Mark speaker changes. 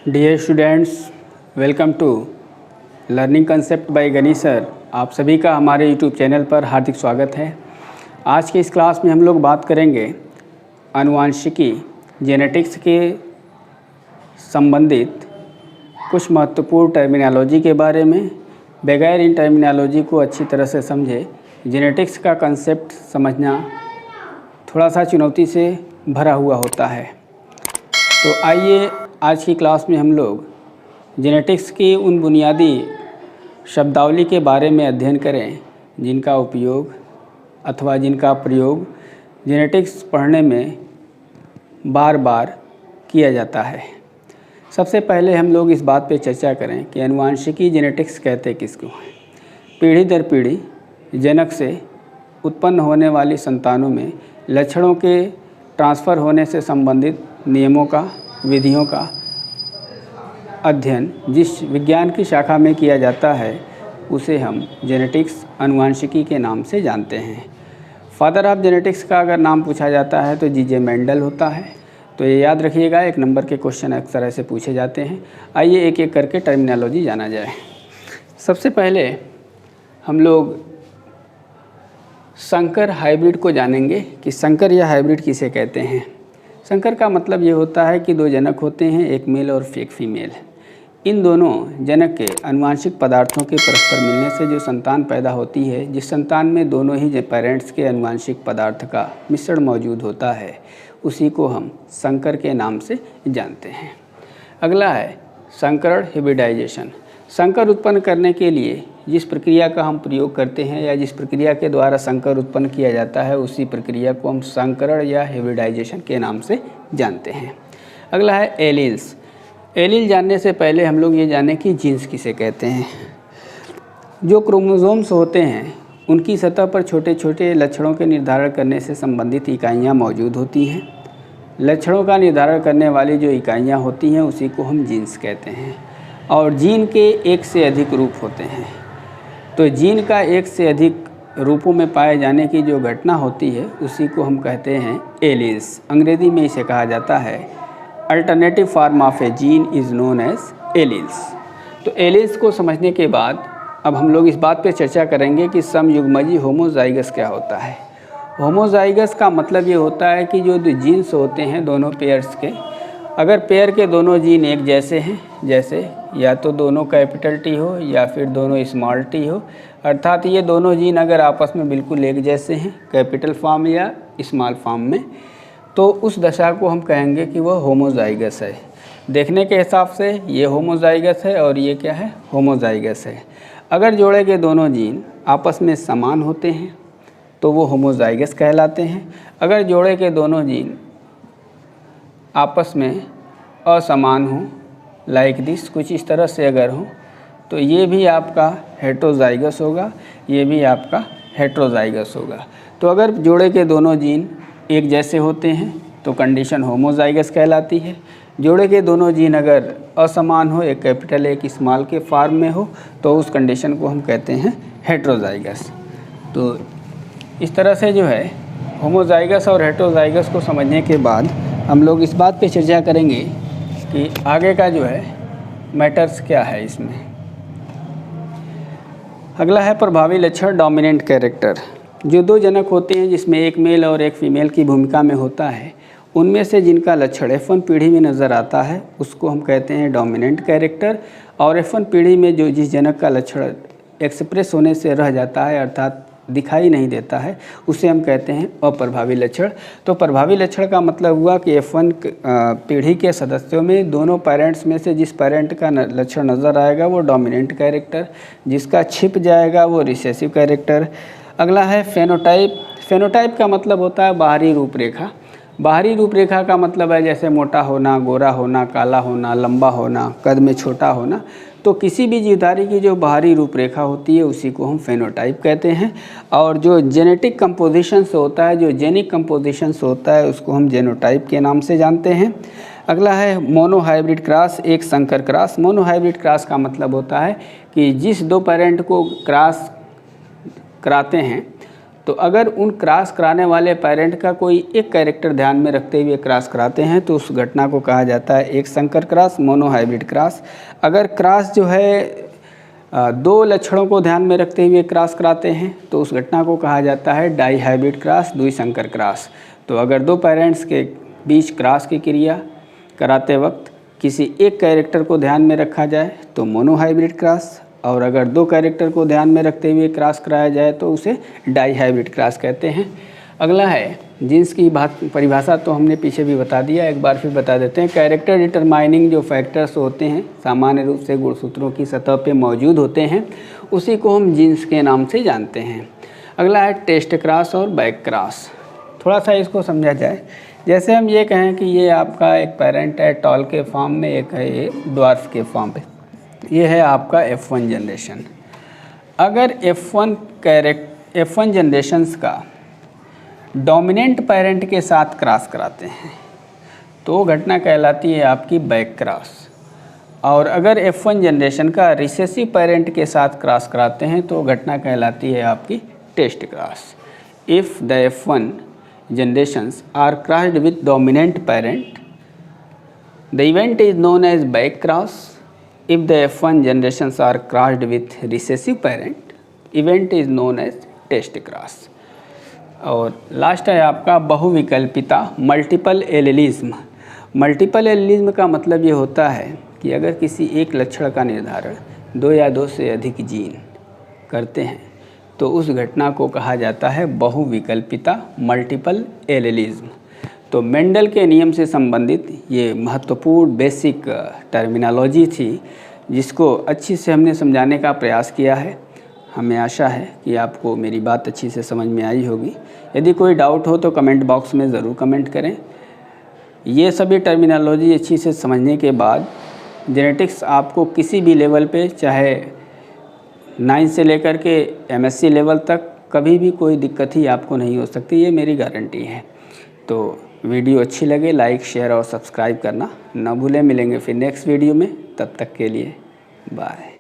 Speaker 1: Dear students, welcome to learning concept by Gani sir. आप सभी का हमारे यूट्यूब चैनल पर हार्दिक स्वागत है। आज के इस क्लास में हम लोग बात करेंगे आनुवांशिकी जेनेटिक्स के संबंधित कुछ महत्वपूर्ण टर्मिनोलॉजी के बारे में। बगैर इन टर्मिनोलॉजी को अच्छी तरह से समझे जेनेटिक्स का कंसेप्ट समझना थोड़ा सा चुनौती से भरा हुआ होता है। तो आइए आज की क्लास में हम लोग जेनेटिक्स की उन बुनियादी शब्दावली के बारे में अध्ययन करें जिनका उपयोग अथवा जिनका प्रयोग जेनेटिक्स पढ़ने में बार बार किया जाता है। सबसे पहले हम लोग इस बात पे चर्चा करें कि आनुवांशिकी जेनेटिक्स कहते किसको हैं। पीढ़ी दर पीढ़ी जनक से उत्पन्न होने वाली संतानों में लक्षणों के ट्रांसफ़र होने से संबंधित नियमों का, विधियों का अध्ययन जिस विज्ञान की शाखा में किया जाता है उसे हम जेनेटिक्स आनुवांशिकी के नाम से जानते हैं। फादर ऑफ जेनेटिक्स का अगर नाम पूछा जाता है तो जीजे मेंडल होता है। तो ये याद रखिएगा, एक नंबर के क्वेश्चन अक्सर ऐसे पूछे जाते हैं। आइए एक एक करके टर्मिनोलॉजी जाना जाए। सबसे पहले हम लोग संकर हाइब्रिड को जानेंगे कि संकर या हाइब्रिड किसे कहते हैं। संकर का मतलब ये होता है कि दो जनक होते हैं, एक मेल और एक फीमेल। इन दोनों जनक के आनुवांशिक पदार्थों के परस्पर मिलने से जो संतान पैदा होती है, जिस संतान में दोनों ही पेरेंट्स के आनुवांशिक पदार्थ का मिश्रण मौजूद होता है, उसी को हम संकर के नाम से जानते हैं। अगला है संकरण हिब्रिडाइजेशन। संकर उत्पन्न करने के लिए जिस प्रक्रिया का हम प्रयोग करते हैं या जिस प्रक्रिया के द्वारा संकर उत्पन्न किया जाता है, उसी प्रक्रिया को हम संकरण या हिब्रिडाइजेशन के नाम से जानते हैं। अगला है एलील्स। एलील जानने से पहले हम लोग ये जानें कि जीन्स किसे कहते हैं। जो क्रोमोसोम्स होते हैं उनकी सतह पर छोटे छोटे लक्षणों के निर्धारण करने से संबंधित इकाइयाँ मौजूद होती हैं। लक्षणों का निर्धारण करने वाली जो इकाइयाँ होती हैं उसी को हम जीन्स कहते हैं। और जीन के एक से अधिक रूप होते हैं। तो जीन का एक से अधिक रूपों में पाए जाने की जो घटना होती है उसी को हम कहते हैं एलील्स। अंग्रेजी में इसे कहा जाता है alternative form of a gene is known as alleles. तो एलील्स को समझने के बाद अब हम लोग इस बात पे चर्चा करेंगे कि समयुग्मजी होमोजाइगस क्या होता है। होमोजाइगस का मतलब ये होता है कि जो जीन्स होते हैं दोनों पेयर्स के, अगर पेयर के दोनों जीन एक जैसे हैं, जैसे या तो दोनों कैपिटल टी हो या फिर दोनों स्मॉल टी हो, अर्थात ये दोनों जीन अगर आपस में बिल्कुल एक जैसे हैं कैपिटल फॉर्म या स्मॉल फॉर्म में, तो उस दशा को हम कहेंगे कि वह होमोजाइगस है। देखने के हिसाब से ये होमोजाइगस है और ये क्या है, होमोजाइगस है। अगर जोड़े के दोनों जीन आपस में समान होते हैं तो वो होमोजाइगस कहलाते हैं। अगर जोड़े के दोनों जीन आपस में असमान हो, लाइक दिस, कुछ इस तरह से अगर हो, तो ये भी आपका हेटेरोजाइगस होगा, ये भी आपका हेटेरोजाइगस होगा। तो अगर जोड़े के दोनों जीन एक जैसे होते हैं तो कंडीशन होमोजाइगस कहलाती है। जोड़े के दोनों जीन अगर असमान हो, एक कैपिटल एक स्मॉल के फॉर्म में हो, तो उस कंडीशन को हम कहते हैं हेटेरोजाइगस। तो इस तरह से जो है होमोजाइगस और हेटेरोजाइगस को समझने के बाद हम लोग इस बात पे चर्चा करेंगे कि आगे का जो है मैटर्स क्या है इसमें। अगला है प्रभावी लक्षण, डोमिनेंट कैरेक्टर। जो दो जनक होते हैं जिसमें एक मेल और एक फीमेल की भूमिका में होता है, उनमें से जिनका लक्षण F1 पीढ़ी में नज़र आता है उसको हम कहते हैं डोमिनेंट कैरेक्टर। और F1 पीढ़ी में जो जिस जनक का लक्षण एक्सप्रेस होने से रह जाता है, अर्थात दिखाई नहीं देता है, उसे हम कहते हैं अप्रभावी लक्षण। तो प्रभावी लक्षण का मतलब हुआ कि F1 पीढ़ी के सदस्यों में दोनों पेरेंट्स में से जिस पेरेंट का लक्षण नज़र आएगा वो डोमिनेंट कैरेक्टर, जिसका छिप जाएगा वो रिसेसिव कैरेक्टर। अगला है फेनोटाइप। फेनोटाइप का मतलब होता है बाहरी रूपरेखा। बाहरी रूपरेखा का मतलब है जैसे मोटा होना, गोरा होना, काला होना, लंबा होना, कद में छोटा होना। तो किसी भी जीवधारी की जो बाहरी रूपरेखा होती है उसी को हम फेनोटाइप कहते हैं। और जो जेनेटिक कंपोजिशन से होता है, जो जेनिक कंपोजिशन से होता है, उसको हम जेनोटाइप के नाम से जानते हैं। अगला है मोनोहाइब्रिड क्रॉस, एक संकर क्रॉस। मोनोहाइब्रिड क्रॉस का मतलब होता है कि जिस दो पेरेंट को क्रॉस कराते हैं तो अगर उन क्रॉस कराने वाले पेरेंट का कोई एक कैरेक्टर ध्यान में रखते हुए क्रॉस कराते हैं तो उस घटना को कहा जाता है एक संकर क्रॉस, मोनोहाइब्रिड क्रॉस। अगर क्रॉस जो है दो लक्षणों को ध्यान में रखते हुए क्रॉस कराते हैं तो उस घटना को कहा जाता है डाईहाइब्रिड क्रॉस, द्विसंकर क्रॉस। तो अगर दो पेरेंट्स के बीच क्रॉस की क्रिया कराते वक्त किसी एक कैरेक्टर को ध्यान में रखा जाए तो मोनोहाइब्रिड क्रॉस, और अगर दो कैरेक्टर को ध्यान में रखते हुए क्रॉस कराया जाए तो उसे डाईहाइब्रिड क्रॉस कहते हैं। अगला है जीन्स की परिभाषा तो हमने पीछे भी बता दिया, एक बार फिर बता देते हैं। कैरेक्टर डिटरमाइनिंग जो फैक्टर्स होते हैं सामान्य रूप से गुणसूत्रों की सतह पे मौजूद होते हैं, उसी को हम जीन्स के नाम से जानते हैं। अगला है टेस्ट क्रॉस और बैक क्रॉस। थोड़ा सा इसको समझा जाए, जैसे हम ये कहें कि ये आपका एक पेरेंट है टॉल के फॉर्म में, एक है ये ड्वार्फ के फॉर्म पे, ये है आपका F1 जनरेशन। अगर F1 जनरेशन्स का डोमिनेंट पेरेंट के साथ क्रॉस कराते हैं तो घटना कहलाती है आपकी बैक क्रॉस, और अगर F1 जनरेशन का रिसेसिव पेरेंट के साथ क्रॉस कराते हैं तो घटना कहलाती है आपकी test cross. If the F1 generations are crossed with dominant parent, the event is known as back cross. If the F1 generations are crossed with recessive parent, event is known as test cross. और last है आपका बहुविकल्पिता, multiple allelism. Multiple allelism का मतलब ये होता है कि अगर किसी एक लक्षण का निर्धारण दो या दो से अधिक जीन करते हैं तो उस घटना को कहा जाता है बहुविकल्पिता, मल्टीपल एलेलिज्म। तो मेंडल के नियम से संबंधित ये महत्वपूर्ण बेसिक टर्मिनोलॉजी थी जिसको अच्छी से हमने समझाने का प्रयास किया है। हमें आशा है कि आपको मेरी बात अच्छी से समझ में आई होगी। यदि कोई डाउट हो तो कमेंट बॉक्स में ज़रूर कमेंट करें। ये सभी टर्मिनोलॉजी अच्छी से समझने के बाद जेनेटिक्स आपको किसी भी लेवल पे, चाहे 9 से लेकर के MSc लेवल तक, कभी भी कोई दिक्कत ही आपको नहीं हो सकती, ये मेरी गारंटी है। तो वीडियो अच्छी लगे लाइक, शेयर और सब्सक्राइब करना ना भूलें। मिलेंगे फिर नेक्स्ट वीडियो में, तब तक के लिए बाय।